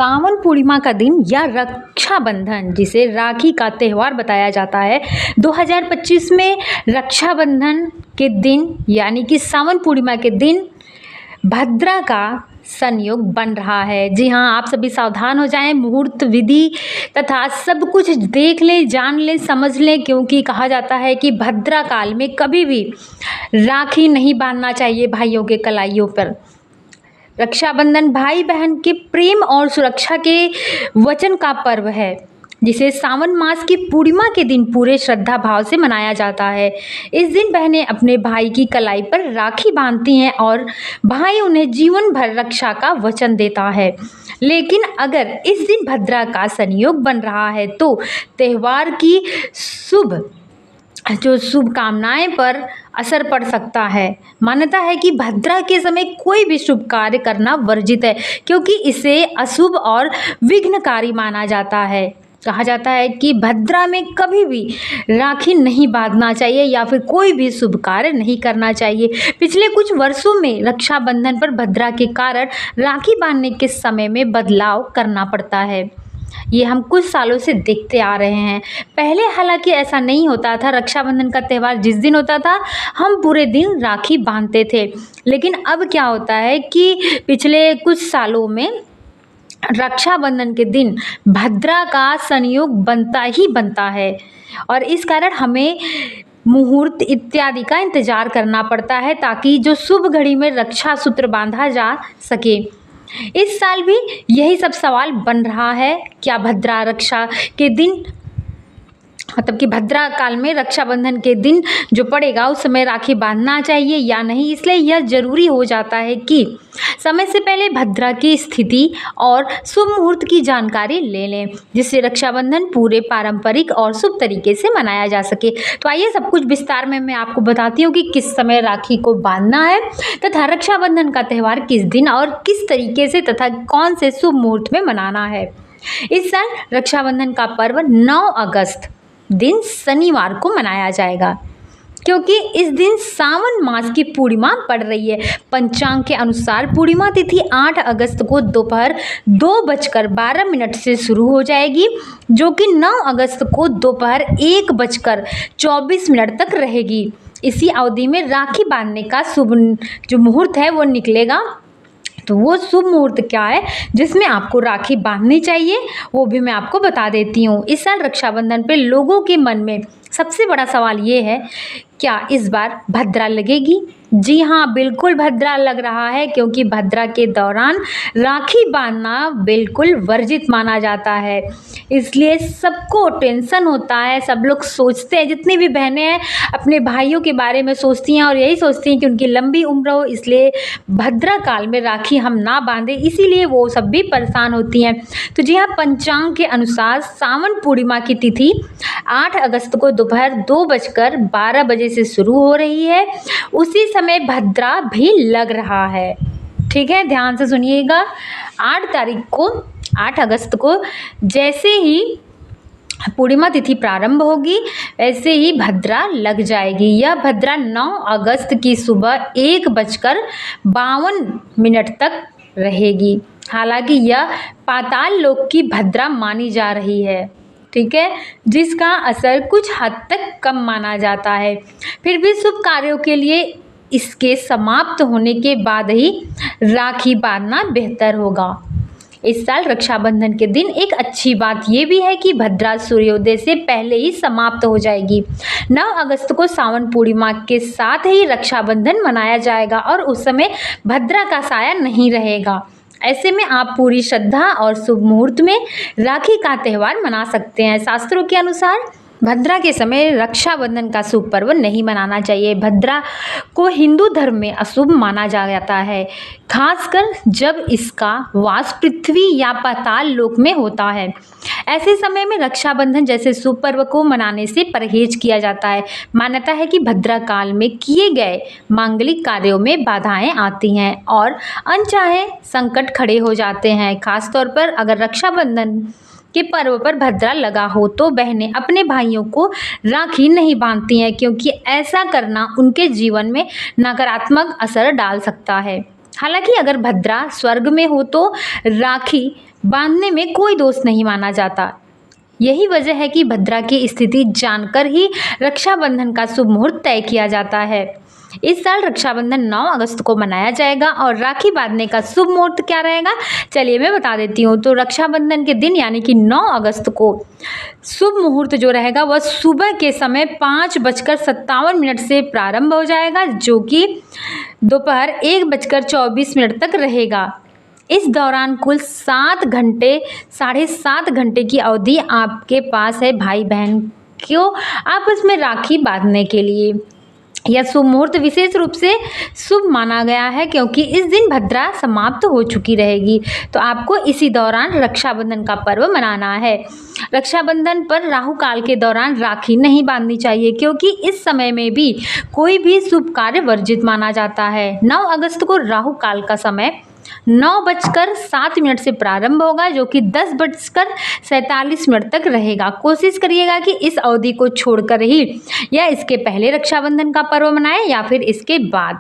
सावन पूर्णिमा का दिन या रक्षाबंधन, जिसे राखी का त्यौहार बताया जाता है, 2025 में रक्षाबंधन के दिन यानी कि सावन पूर्णिमा के दिन भद्रा का संयोग बन रहा है। जी हाँ, आप सभी सावधान हो जाएं, मुहूर्त विधि तथा सब कुछ देख लें, जान लें, समझ लें, क्योंकि कहा जाता है कि भद्रा काल में कभी भी राखी नहीं बांधना चाहिए भाइयों के कलाइयों पर। रक्षाबंधन भाई बहन के प्रेम और सुरक्षा के वचन का पर्व है, जिसे सावन मास की पूर्णिमा के दिन पूरे श्रद्धा भाव से मनाया जाता है। इस दिन बहनें अपने भाई की कलाई पर राखी बांधती हैं और भाई उन्हें जीवन भर रक्षा का वचन देता है। लेकिन अगर इस दिन भद्रा का संयोग बन रहा है तो त्यौहार की शुभ कामनाएं पर असर पड़ सकता है। मान्यता है कि भद्रा के समय कोई भी शुभ कार्य करना वर्जित है, क्योंकि इसे अशुभ और विघ्नकारी माना जाता है। कहा जाता है कि भद्रा में कभी भी राखी नहीं बांधना चाहिए या फिर कोई भी शुभ कार्य नहीं करना चाहिए। पिछले कुछ वर्षों में रक्षाबंधन पर भद्रा के कारण राखी बांधने के समय में बदलाव करना पड़ता है। ये हम कुछ सालों से देखते आ रहे हैं। पहले हालांकि ऐसा नहीं होता था। रक्षाबंधन का त्यौहार जिस दिन होता था हम पूरे दिन राखी बांधते थे, लेकिन अब क्या होता है कि पिछले कुछ सालों में रक्षाबंधन के दिन भद्रा का संयोग बनता ही बनता है और इस कारण हमें मुहूर्त इत्यादि का इंतजार करना पड़ता है, ताकि जो शुभ घड़ी में रक्षा सूत्र बांधा जा सके। इस साल भी यही सब सवाल बन रहा है, क्या भद्रा रक्षा के दिन मतलब कि भद्रा काल में रक्षाबंधन के दिन जो पड़ेगा उस समय राखी बांधना चाहिए या नहीं। इसलिए यह जरूरी हो जाता है कि समय से पहले भद्रा की स्थिति और शुभ मुहूर्त की जानकारी ले लें, जिससे रक्षाबंधन पूरे पारंपरिक और शुभ तरीके से मनाया जा सके। तो आइए सब कुछ विस्तार में मैं आपको बताती हूँ कि किस समय राखी को बांधना है तथा रक्षाबंधन का त्यौहार किस दिन और किस तरीके से तथा कौन से शुभ मुहूर्त में मनाना है। इस साल रक्षाबंधन का पर्व 9 अगस्त दिन शनिवार को मनाया जाएगा, क्योंकि इस दिन सावन मास की पूर्णिमा पड़ रही है। पंचांग के अनुसार पूर्णिमा तिथि 8 अगस्त को दोपहर 2:12 से शुरू हो जाएगी, जो कि 9 अगस्त को दोपहर 1:24 तक रहेगी। इसी अवधि में राखी बांधने का शुभ जो मुहूर्त है वो निकलेगा। तो वो शुभ मुहूर्त क्या है जिसमें आपको राखी बांधनी चाहिए, वो भी मैं आपको बता देती हूँ। इस साल रक्षाबंधन पे लोगों के मन में सबसे बड़ा सवाल ये है, क्या इस बार भद्रा लगेगी? जी हाँ, बिल्कुल भद्रा लग रहा है, क्योंकि भद्रा के दौरान राखी बांधना बिल्कुल वर्जित माना जाता है। इसलिए सबको टेंशन होता है, सब लोग सोचते हैं, जितनी भी बहनें हैं अपने भाइयों के बारे में सोचती हैं और यही सोचती हैं कि उनकी लंबी उम्र हो, इसलिए भद्रा काल में राखी हम ना बांधें, इसीलिए वो सब भी परेशान होती हैं। तो जी हाँ, पंचांग के अनुसार सावन पूर्णिमा की तिथि 8 अगस्त को दोपहर 2:12 से शुरू हो रही है। उसी समय भद्रा भी लग रहा है। ठीक है, ध्यान से सुनिएगा। 8 अगस्त को जैसे ही पूर्णिमा तिथि प्रारंभ होगी वैसे ही भद्रा लग जाएगी। यह भद्रा 9 अगस्त की सुबह 1:52 तक रहेगी। हालांकि यह पाताल लोक की भद्रा मानी जा रही है, ठीक है, जिसका असर कुछ हद तक कम माना जाता है। फिर भी शुभ कार्यों के लिए इसके समाप्त होने के बाद ही राखी बांधना बेहतर होगा। इस साल रक्षाबंधन के दिन एक अच्छी बात यह भी है कि भद्रा सूर्योदय से पहले ही समाप्त हो जाएगी। 9 अगस्त को सावन पूर्णिमा के साथ ही रक्षाबंधन मनाया जाएगा और उस समय भद्रा का साया नहीं रहेगा। ऐसे में आप पूरी श्रद्धा और शुभ मुहूर्त में राखी का त्यौहार मना सकते हैं। शास्त्रों के अनुसार भद्रा के समय रक्षाबंधन का शुभ पर्व नहीं मनाना चाहिए। भद्रा को हिंदू धर्म में अशुभ माना जाता है, खासकर जब इसका वास पृथ्वी या पाताल लोक में होता है। ऐसे समय में रक्षाबंधन जैसे शुभ पर्व को मनाने से परहेज किया जाता है। मान्यता है कि भद्रा काल में किए गए मांगलिक कार्यों में बाधाएं आती हैं और अनचाहे संकट खड़े हो जाते हैं। खासतौर पर अगर रक्षाबंधन के पर्व पर भद्रा लगा हो तो बहनें अपने भाइयों को राखी नहीं बांधती हैं, क्योंकि ऐसा करना उनके जीवन में नकारात्मक असर डाल सकता है। हालांकि अगर भद्रा स्वर्ग में हो तो राखी बांधने में कोई दोष नहीं माना जाता। यही वजह है कि भद्रा की स्थिति जानकर ही रक्षाबंधन का शुभ मुहूर्त तय किया जाता है। इस साल रक्षाबंधन 9 अगस्त को मनाया जाएगा और राखी बांधने का शुभ मुहूर्त क्या रहेगा, चलिए मैं बता देती हूँ। तो रक्षाबंधन के दिन यानी कि 9 अगस्त को शुभ मुहूर्त जो रहेगा वह सुबह के समय 5:57 से प्रारंभ हो जाएगा, जो कि दोपहर 1:24 तक रहेगा। इस दौरान कुल 7 घंटे 7.5 घंटे की अवधि आपके पास है भाई बहन को आपस में राखी बांधने के लिए। यह शुभ मुहूर्त विशेष रूप से शुभ माना गया है क्योंकि इस दिन भद्रा समाप्त हो चुकी रहेगी। तो आपको इसी दौरान रक्षाबंधन का पर्व मनाना है। रक्षाबंधन पर राहु काल के दौरान राखी नहीं बांधनी चाहिए क्योंकि इस समय में भी कोई भी शुभ कार्य वर्जित माना जाता है। 9 अगस्त को राहु काल का समय 9:07 से प्रारंभ होगा, जो कि 10:47 तक रहेगा। कोशिश करिएगा कि इस अवधि को छोड़कर ही या इसके पहले रक्षाबंधन का पर्व मनाएं या फिर इसके बाद।